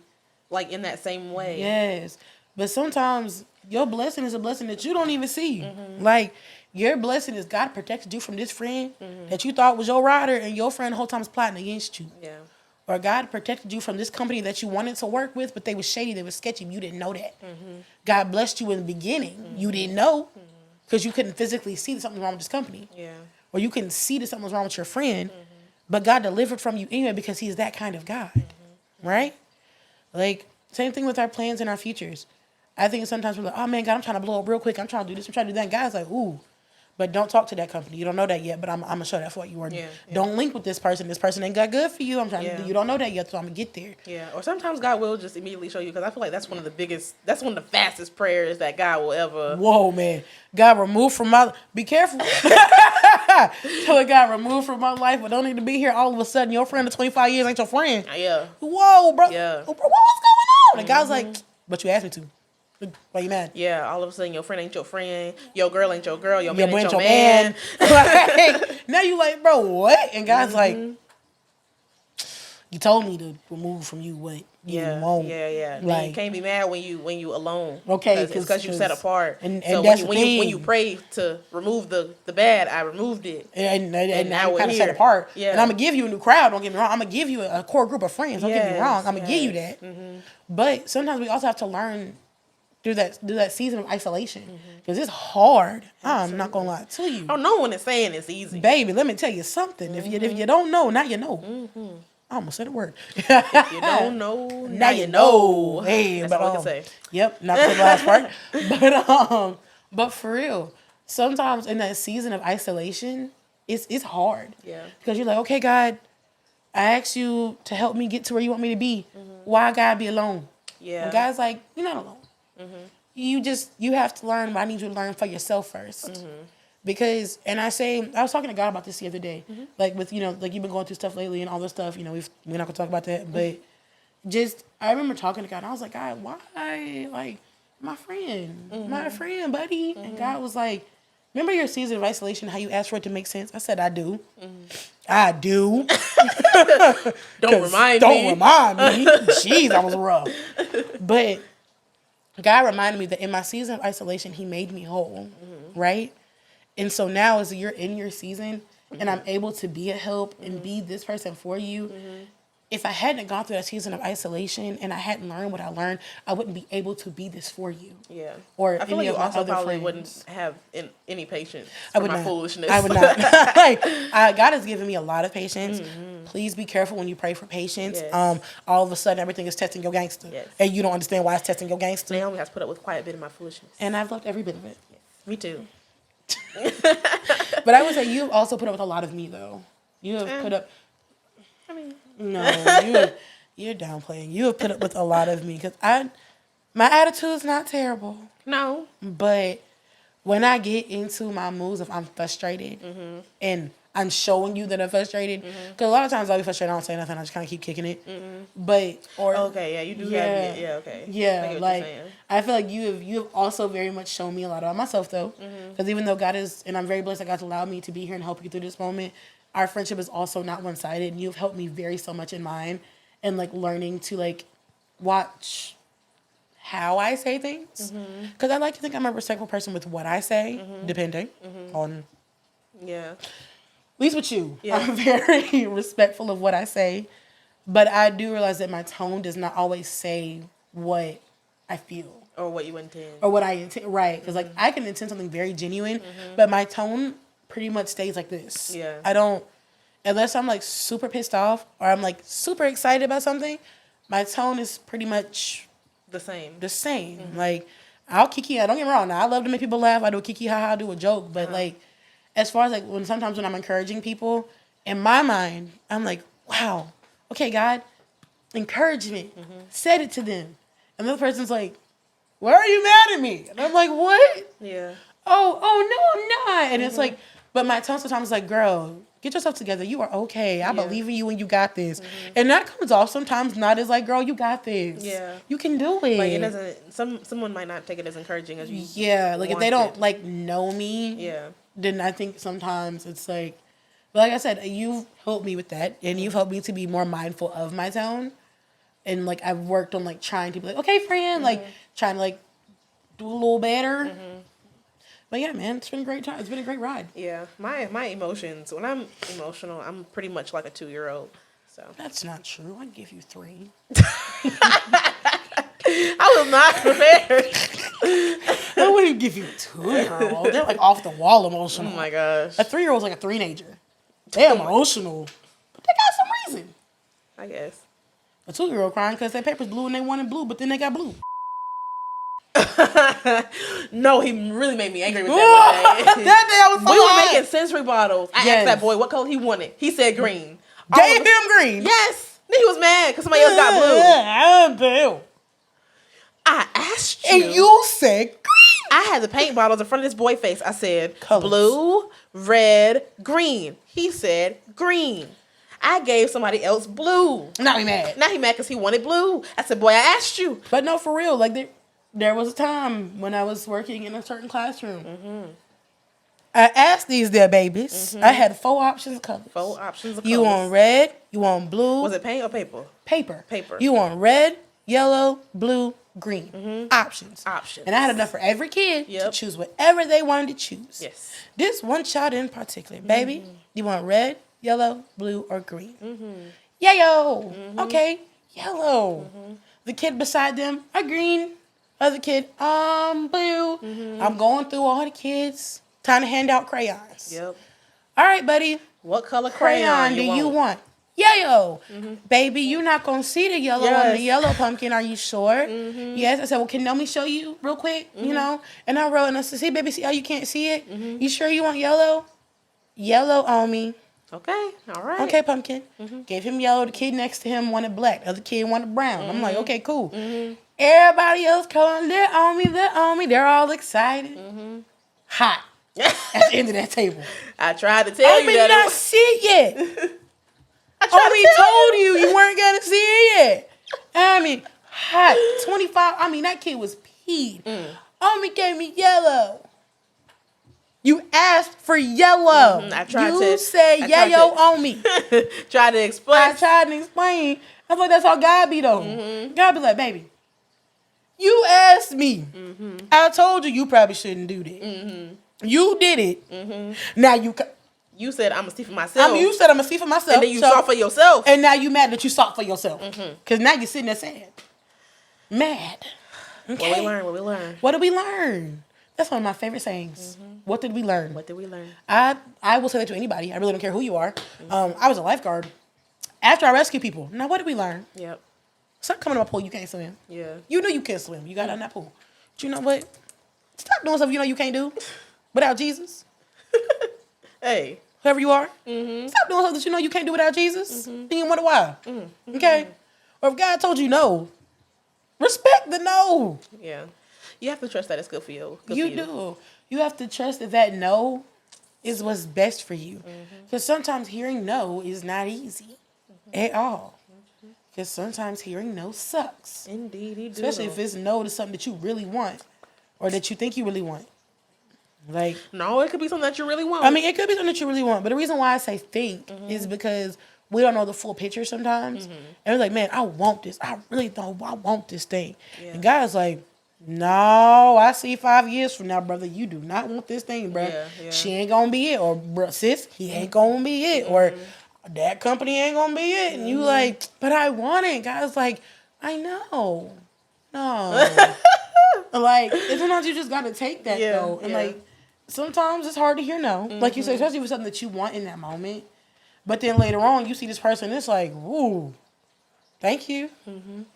like in that same way. Yes. But sometimes your blessing is a blessing that you don't even see. Like, your blessing is God protected you from this friend that you thought was your rider and your friend the whole time is plotting against you. Yeah. Or God protected you from this company that you wanted to work with, but they was shady, they was sketchy. You didn't know that. God blessed you in the beginning. You didn't know because you couldn't physically see that something was wrong with this company. Yeah. Or you couldn't see that something was wrong with your friend, but God delivered from you anyway because he's that kind of God. Right? Like, same thing with our plans and our futures. I think sometimes we're like, oh man, God, I'm trying to blow up real quick. I'm trying to do this. I'm trying to do that. And God's like, ooh, but don't talk to that company. You don't know that yet, but I'm going to show that for you. Or don't link with this person. This person ain't got good for you. I'm trying to do, you don't know that yet, so I'm going to get there. Yeah. Or sometimes God will just immediately show you, because I feel like that's one of the fastest prayers that God will ever. Whoa, man. God, remove from my, be careful. Tell God, remove from my life, but don't need to be here. All of a sudden, your friend of 25 years ain't your friend. Yeah. Whoa, bro. Yeah. Oh, bro, what was going on? And God's like, but you asked me to. Why you mad? Yeah, all of a sudden your friend ain't your friend, your girl ain't your girl, your Yeah, man ain't your man. man. Like, now you like, bro, what? And God's like, you told me to remove from you what you won't. Yeah. Like, you can't be mad when you alone. Okay, because you set apart. And so that's when you pray to remove the bad, I removed it. And now we're kind of here. set apart. Yeah. And I'm gonna give you a new crowd. Don't get me wrong. I'm gonna give you a core group of friends. Don't get me wrong. I'm gonna give you that. But sometimes we also have to learn through that season of isolation, because it's hard. I'm not gonna lie to you. Oh, no one is saying it's easy, baby. Let me tell you something. If you don't know, now you know. I almost said a word. If you don't know, now you know. Hey, that's but all I can say. Yep, not for the last part. But for real, sometimes in that season of isolation, it's hard. Yeah. Because you're like, okay, God, I asked you to help me get to where you want me to be. Why I gotta be alone? Yeah. And God's like, you're not alone. You have to learn what I need you to learn for yourself first. Because, and I was talking to God about this the other day, like with, like you've been going through stuff lately and all this stuff, we're not going to talk about that, but I remember talking to God and I was like, God, why, like, my friend, buddy. And God was like, remember your season of isolation, how you asked for it to make sense? I said, I do. I do. Don't remind me. Jeez, I was rough. But God reminded me that in my season of isolation, He made me whole, right? And so now as you're in your season and I'm able to be a help and be this person for you, if I hadn't gone through that season of isolation and I hadn't learned what I learned, I wouldn't be able to be this for you. Yeah. Or I feel any like you of my also other probably friends. wouldn't have any patience I for would my not. foolishness. I would not. Like, God has given me a lot of patience. Please be careful when you pray for patience. Yes. All of a sudden, everything is testing your gangster. Yes. And you don't understand why it's testing your gangster. Naomi has put up with quite a bit of my foolishness. And I've loved every bit of it. Me too. But I would say you've also put up with a lot of me, though. You have put up... I mean, No, you're downplaying. You have put up with a lot of me. Because my attitude's not terrible. no. But when I get into my moods, if I'm frustrated and I'm showing you that I'm frustrated, because a lot of times I'll be frustrated, I don't say nothing, I just kind of keep kicking it. But Okay, yeah, you do have it. Yeah, okay. I Yeah, get what like you're saying. I feel like you have also very much shown me a lot about myself though, because even though God is, and I'm very blessed that God's allowed me to be here and help you through this moment. Our friendship is also not one sided, and you've helped me very so much in mine, and like learning to like watch how I say things, because I like to think I'm a respectful person with what I say, depending on. Yeah. At least with you, Yeah. I'm very respectful of what I say, but I do realize that my tone does not always say what I feel Or what you intend. or what I intend. Right, because like I can intend something very genuine, but my tone pretty much stays like this. Yeah. I don't, unless I'm like super pissed off or I'm like super excited about something, my tone is pretty much The same. the same. Like I'll kiki. Don't get me wrong. Now I love to make people laugh. I do a kiki, haha, I do a joke, but like. As far as like sometimes when I'm encouraging people, in my mind, I'm like, wow, okay, God, encouragement. Said it to them. And the other person's like, why are you mad at me? And I'm like, what? Yeah. Oh, no, I'm not. And it's like, but my tone sometimes is like, girl, get yourself together. You are okay. I believe in you and you got this. And that comes off sometimes not as like, girl, you got this. Yeah. You can do it. Like it doesn't. Someone might not take it as encouraging as you. Yeah, like if they want don't like know me. Yeah. Then I think sometimes it's like, but like I said, you've helped me with that, and you've helped me to be more mindful of my tone, and like I've worked on like trying to be like, okay, friend, like trying to like do a little better. But yeah, man, it's been a great time. It's been a great ride. Yeah. My emotions. When I'm emotional, I'm pretty much like a 2-year-old. So That's not true. I'd give you 3. I was not prepared. I wouldn't give you a 2-year-old. They're like off the wall Oh emotional. my gosh. A 3-year-old's like a 3-nager. They're emotional, but they got some reason. I guess. A 2-year-old crying because their paper's blue and they wanted blue, but then they got blue. No, he really made me angry with that one day. That day I was so We were hot. making sensory bottles. I Yes. asked that boy what color he wanted. He said green. Gave him green. Yes. Then he was mad because somebody else got blue. I'm blue. I asked you. And you said green. I had the paint bottles in front of this boy's face. I said Colors. blue, red, green. He said green. I gave somebody else blue. Now he mad. Now he mad because he wanted blue. I said, boy, I asked you. But no, for real. Like there was a time when I was working in a certain classroom. I asked these there babies. I had 4 options of colors. 4 options of You colors. want red? You want blue? Was it paint or paper? Paper? Paper. You want red, yellow, blue, green? Options. Options. And I had enough for every kid to Yep. choose whatever they wanted to choose. Yes. This one child in particular, baby, you want red, yellow, blue, or green? Yellow. Okay, yellow. The kid beside them, a green. Other kid, blue. I'm going through all the kids, trying to hand out crayons. Yep. All right, buddy. What color Crayon crayon do you want? Yellow. Baby, you're not going to see the yellow on the Yes. yellow pumpkin. Are you sure? Yes. I said, well, can me show you real quick? You know? And I wrote, and I said, see, baby, see how you can't see it? You sure you want yellow? Yellow on me. Okay. All right. Okay, pumpkin. Gave him yellow. The kid next to him wanted black. The other kid wanted brown. I'm like, okay, cool. Everybody else calling, they're on me, they're on me. They're all excited. Hot at the end of that table. I tried to tell you Omi that. not see it yet. I tried Omi to tell told you weren't gonna see it yet. I mean, hot 25. I mean, that kid was peed. Omi gave me yellow. You asked for yellow. I tried you to- said I tried yellow to- on me. Try to explain. I tried to explain. I thought that's how God be though. God be like, baby, You asked me. I told you probably shouldn't do that. You did it. Now You said I'm gonna see for myself. you said I'm gonna see for myself. and then you saw for yourself. And now you mad that you saw for yourself. Because now you're sitting there sad. Mad. Okay. What we learn? What we learn? What did we learn? That's one of my favorite sayings. What did we learn? What did we learn? I will say that to anybody. I really don't care who you are. I was a lifeguard. After I rescued people. Now what did we learn? Yep. Stop coming to my pool. You can't swim. Yeah. You knew you can't swim. You got out in that pool. But you know what? Stop doing stuff you know you can't do without Jesus. Hey. Whoever you are. Stop doing stuff that you know you can't do without Jesus. Then you wonder why. Okay? Or if God told you no, respect the no. Yeah. You have to trust that it's good for you. Good You for do. You have to trust that no is what's best for you. Because sometimes hearing no is not easy at all. Because sometimes hearing no sucks. Indeed, he do. Especially if it's no to something that you really want or that you think you really want. Like, no, it could be something that you really want. I mean, it could be something that you really want. But the reason why I say think is because we don't know the full picture sometimes. And we're like, man, I want this. I really don't. I want this thing. Yeah. And God's like, no, I see 5 years from now, brother, you do not want this thing, bro. Yeah. She ain't gonna be it. Or, bro, sis, he ain't gonna be it. Or, that company ain't gonna be it. And you like, but I want it. God's like, I know. No. Like, sometimes you just gotta take that, though. And, like, sometimes it's hard to hear no. Like you said, especially with something that you want in that moment. But then later on, you see this person, it's like, ooh, thank you.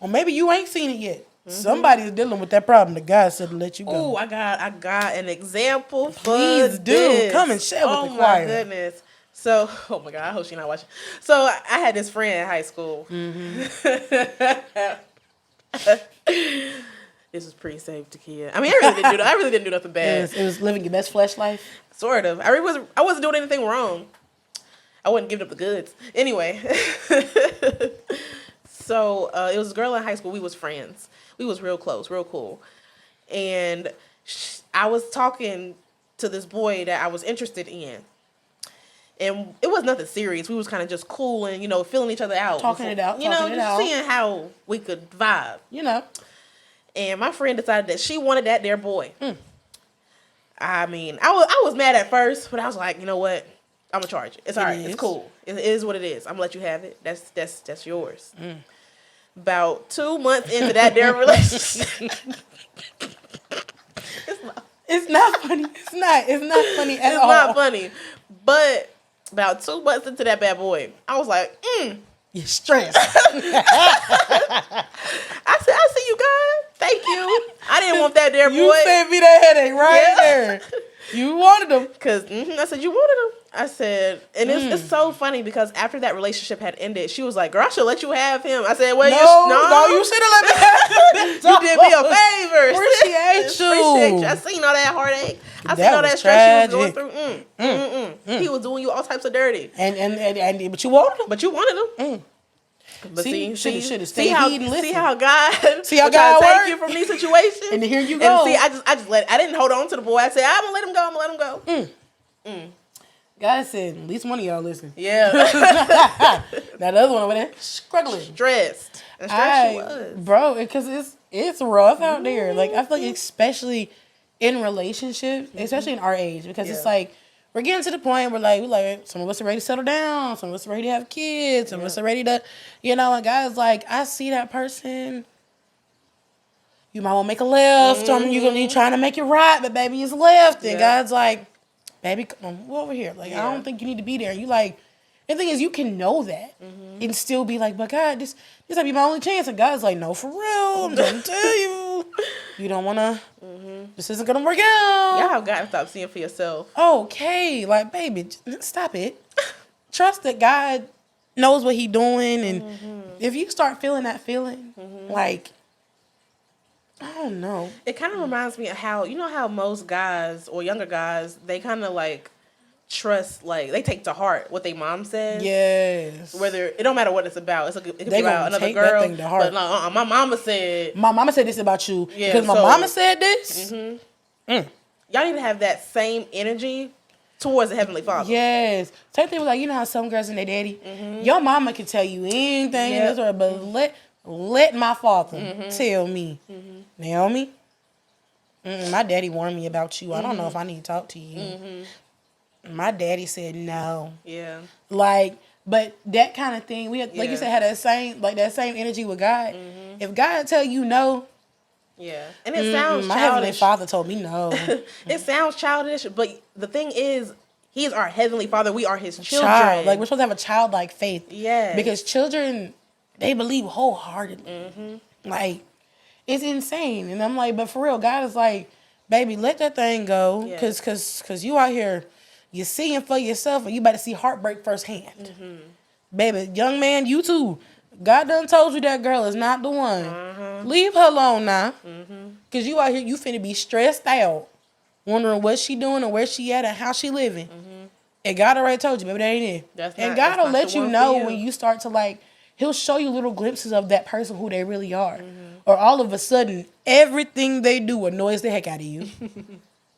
Or maybe you ain't seen it yet. Somebody's dealing with that problem that God said to let you go. Oh, I got an example for Please do. this. Come and share with the choir. Oh, my goodness. So, oh, my God. I hope she's not watching. So, I had this friend in high school. This was pretty safe to kid. I mean, I really didn't do nothing bad. It was living your best flesh life. Sort of. I wasn't doing anything wrong. I wasn't giving up the goods. Anyway. So, it was a girl in high school. We was friends. We was real close, real cool. And I was talking to this boy that I was interested in. And it was nothing serious. We was kind of just cool and, feeling each other out. Talking it out. Just seeing how we could vibe. And my friend decided that she wanted that there boy. I mean, I was mad at first, but I was like, you know what? I'm going to charge it. It's all right. It's cool. It is what it is. I'm going to let you have it. That's yours. About 2 months into that their relationship. It's not funny. It's not funny at all. It's not funny. But about 2 months into that bad boy, I was like, You're stressed. I said, I see you, God. Thank you. I didn't want that there boy. You saved me that headache right there. You wanted them. Because I said, you wanted them. I said, and it's so funny because after that relationship had ended, she was like, girl, I should let you have him. I said, well, no, you should have let me have him. You did me a favor. Appreciate you. I seen all that heartache. I seen That all that was stress tragic. she was going through. He was doing you all types of dirty. But you wanted them. But you wanted them. But see how God God take you from these situations. And here you go. And see, I didn't hold on to the boy. I said, I'm gonna let him go. God said, at least one of y'all listen. Yeah. Now the other one over there, struggling. Stressed. And stressed she was. Bro, because it's rough out there. Like, I feel like especially in relationships, especially in our age, because it's like, we're getting to the point where like some of us are ready to settle down, some of us are ready to have kids, some of us are ready to, and God's like, I see that person. You might want to make a left, or you're trying to make it right, but baby, it's left. And God's like, baby, come on, we're over here. Like, I don't think you need to be there. You like, the thing is, you can know that and still be like, but God, this might be my only chance. And God's like, no, for real, I'm trying to tell you, you don't want to. This isn't gonna work out. Y'all have got to stop seeing for yourself. Okay, like, baby, stop it. Trust that God knows what He's doing, and if you start feeling that feeling, like, I don't know. It kind of reminds me of how most guys or younger guys, they kind of like trust, like they take to heart what their mom says. Yes. Whether it don't matter what it's about. It could they be about another take girl. That thing to heart. But no, my mama said. My mama said this about you because my mama said this. Y'all need to have that same energy towards the Heavenly Father. Yes. Same thing with how some girls and their daddy. Your mama can tell you anything in this world, but let my father tell me, Naomi, my daddy warned me about you. I don't know if I need to talk to you. My daddy said no. Yeah. Like, but that kind of thing, we had, like you said, had that same energy with God. If God tell you no, yeah, and it sounds my heavenly childish. Father told me no. It sounds childish, but the thing is, He is our heavenly Father. We are His children. Child, like we're supposed to have a childlike faith. Yeah, because children, they believe wholeheartedly. Like, it's insane, and I'm like, but for real, God is like, baby, let that thing go, cause you out here, you're seeing for yourself, and you about to see heartbreak firsthand. Baby, young man, you too. God done told you that girl is not the one. Leave her alone now. Because you out here, you finna be stressed out. Wondering what she doing and where she at and how she living. And God already told you, baby, that ain't it. And God will let you know when you start to like, He'll show you little glimpses of that person who they really are. Or all of a sudden, everything they do annoys the heck out of you.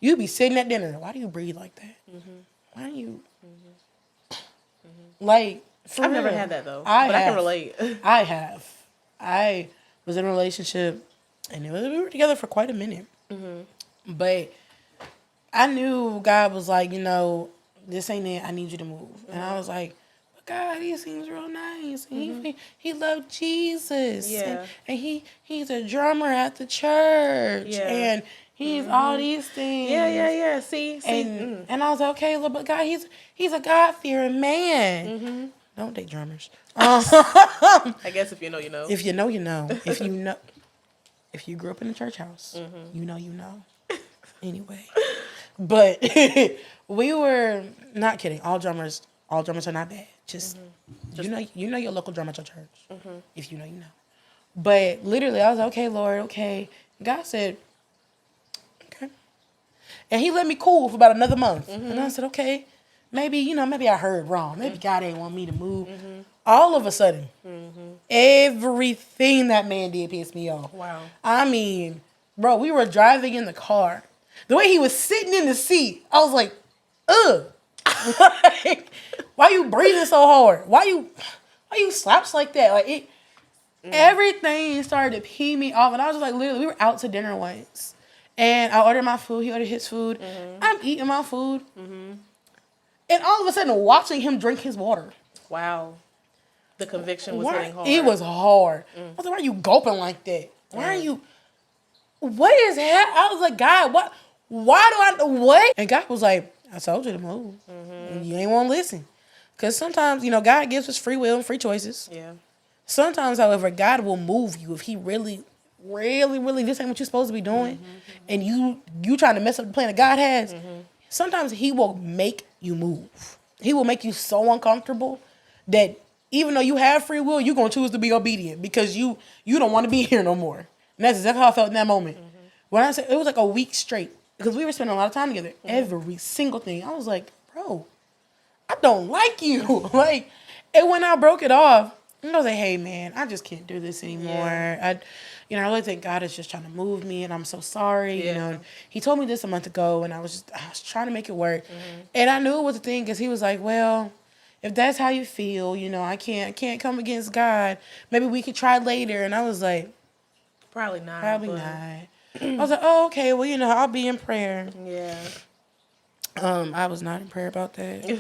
You be sitting at dinner. Why do you breathe like that? Why do you... Like... I've never had that though, but I can relate. I have. I was in a relationship, and we were together for quite a minute. But I knew God was like, this ain't it. I need you to move. And I was like, but God, he seems real nice. And he loved Jesus. Yeah. And he's a drummer at the church. Yeah. And he's all these things. Yeah. See. And I was like, okay, look, but God, he's a God-fearing man. Don't date drummers. I guess if you know, you know. If you know, you know. If you grew up in a church house, you know, you know. Anyway, but we were not kidding. All drummers are not bad. Just you know your local drummer at your church. If you know, you know. But literally, I was like, okay, Lord, okay. God said, okay, and He let me cool for about another month, and I said, okay. Maybe I heard wrong. Maybe God ain't want me to move. All of a sudden, everything that man did pissed me off. Wow. I mean, bro, we were driving in the car. The way he was sitting in the seat, I was like, ugh. Like, why you breathing so hard? Why you slaps like that? Like everything started to pee me off. And I was just like, literally, we were out to dinner once. And I ordered my food. He ordered his food. I'm eating my food. And all of a sudden, watching him drink his water. Wow. The conviction was hitting hard. It was hard. I was like, why are you gulping like that? Why are you... What is that? I was like, God, what? Why do I... What? And God was like, I told you to move. And you ain't want to listen. Because sometimes, God gives us free will and free choices. Yeah. Sometimes, however, God will move you if He really, really, really, this ain't what you're supposed to be doing. And you trying to mess up the plan that God has. Sometimes He will make you move. He will make you so uncomfortable that even though you have free will, you're going to choose to be obedient because you don't want to be here no more. And that's exactly how I felt in that moment. When I said, it was like a week straight because we were spending a lot of time together. Every single thing. I was like, bro, I don't like you. Like, and when I broke it off, I was like, hey, man, I just can't do this anymore. I really think God is just trying to move me, and I'm so sorry. And He told me this a month ago, and I was trying to make it work. And I knew it was a thing because He was like, well, if that's how you feel, I can't come against God. Maybe we could try later. And I was like, probably not. I was like, oh, okay, well, I'll be in prayer. Yeah. I was not in prayer about that.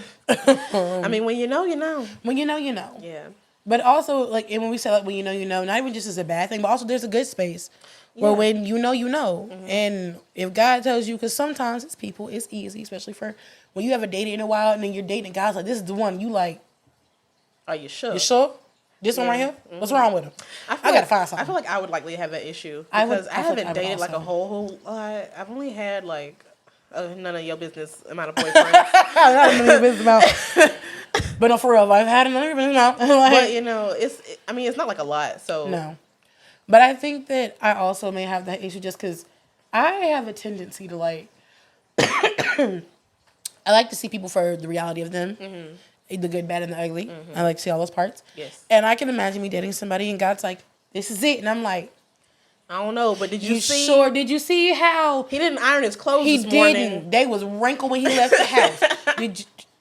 I mean, when you know, you know. When you know, you know. Yeah. But also, like, and when we say, like, when you know, not even just as a bad thing, but also there's a good space where when you know, you know. And if God tells you, because sometimes it's people, it's easy, especially for when you haven't dated in a while and then you're dating God's like, this is the one, you like. Are you sure? You sure? This one right here? What's wrong with him? I gotta find something. I feel like I would likely have that issue because I haven't dated like a whole lot. I've only had like none of your business amount of boyfriends. None of your business amount. But no, for real, I've had another business amount. But it's not like a lot. So no. But I think that I also may have that issue just because I have a tendency to like. I like to see people for the reality of them. The good, bad, and the ugly. I like to see all those parts. Yes. And I can imagine me dating somebody and God's like, this is it. And I'm like, I don't know, but did you see? Sure? Did you see how he didn't iron his clothes he this morning? Didn't. They was wrinkled when he left the house.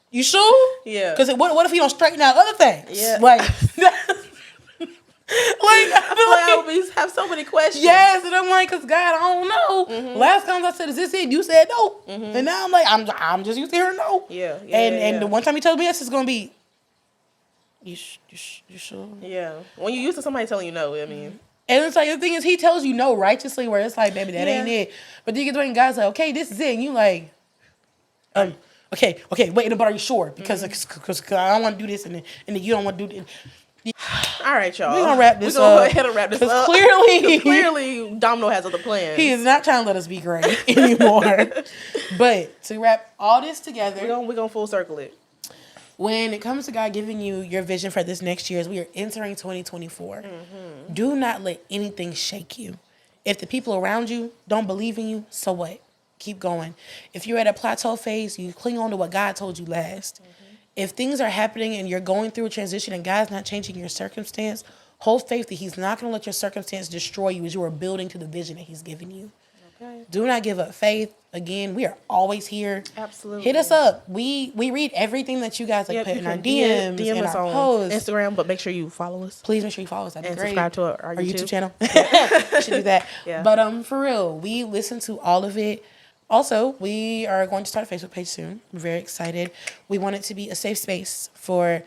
You sure? Yeah. Because what if he don't straighten out other things? Yeah. Like, I feel Like, I like, would have so many questions. yes, and I'm like, cause God, I don't know. Last time I said, is this it? You said no, and now I'm like, I'm just used to hearing no. Yeah, And the one time you told me yes, it's gonna be. You sure? Yeah. When you're used to somebody telling you no, I mean. And it's like the thing is, he tells you no righteously, where it's like, baby, that Yeah. ain't it. But then you get to when God's like, okay, this is it, and you like, okay, wait, but are you sure? Because I don't want to do this, and then you don't want to do this. All right, y'all. We're gonna wrap this We're gonna go up. ahead and wrap this 'Cause up. clearly- clearly, Domino has other plans. He is not trying to let us be great anymore. But to wrap all this together, We're gonna full circle it. when it comes to God giving you your vision for this next year, as we are entering 2024, do not let anything shake you. If the people around you don't believe in you, so what? Keep going. If you're at a plateau phase, you cling on to what God told you last. If things are happening and you're going through a transition and God's not changing your circumstance, hold faith that he's not going to let your circumstance destroy you as you are building to the vision that he's given you. Okay. Do not give up faith. Again, we are always here. Absolutely. Hit us up. We read everything that you guys put in our DMs, DM and us our on posts. Instagram, but make sure you follow us Please make sure you follow us. That'd and be great. subscribe to our YouTube YouTube channel. You should do that. Yeah. But for real, we listen to all of it. Also, we are going to start a Facebook page soon. We're very excited. We want it to be a safe space for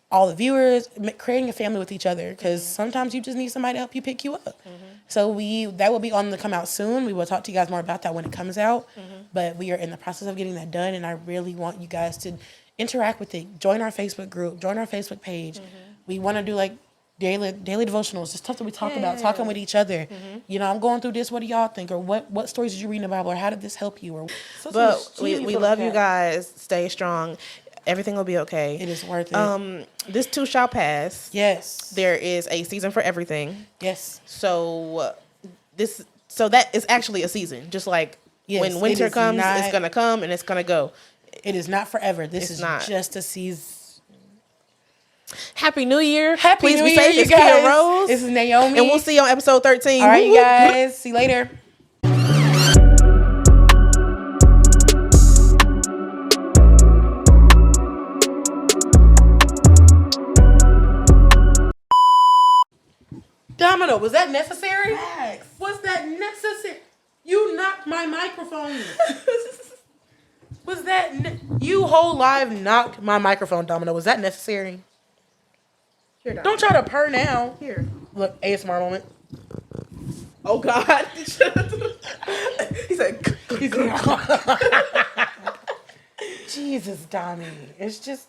all the viewers, creating a family with each other, because sometimes you just need somebody to help you pick you up. So that will be on to come out soon. We will talk to you guys more about that when it comes out. But we are in the process of getting that done, and I really want you guys to interact with it. Join our Facebook group. Join our Facebook page. We want to do like daily devotionals, just stuff that we talk about, talking with each other. You know, I'm going through this. What do y'all think? Or what stories did you read in the Bible? Or how did this help you? Or But we love you guys. Stay strong. Everything will be okay. It is worth it. This too shall pass. Yes. There is a season for everything. Yes. So that is actually a season. Just like Yes, when it winter is comes, not- it's gonna come and it's gonna go. It is not forever. This It's is not. just a season. Happy New Year. Happy Please New be Year, safe. you It's Kia guys. Rose. This is Naomi. And we'll see you on episode 13. All right, you Woo, woo. guys. See you later. Domino, was that necessary? Facts. Was that necessary? You knocked my microphone. Was that you whole live knocked my microphone, Domino? Was that necessary? Here, Doc. Don't try to purr now. Here. Look, ASMR moment. Oh God. He said. Jesus, Dommy. It's just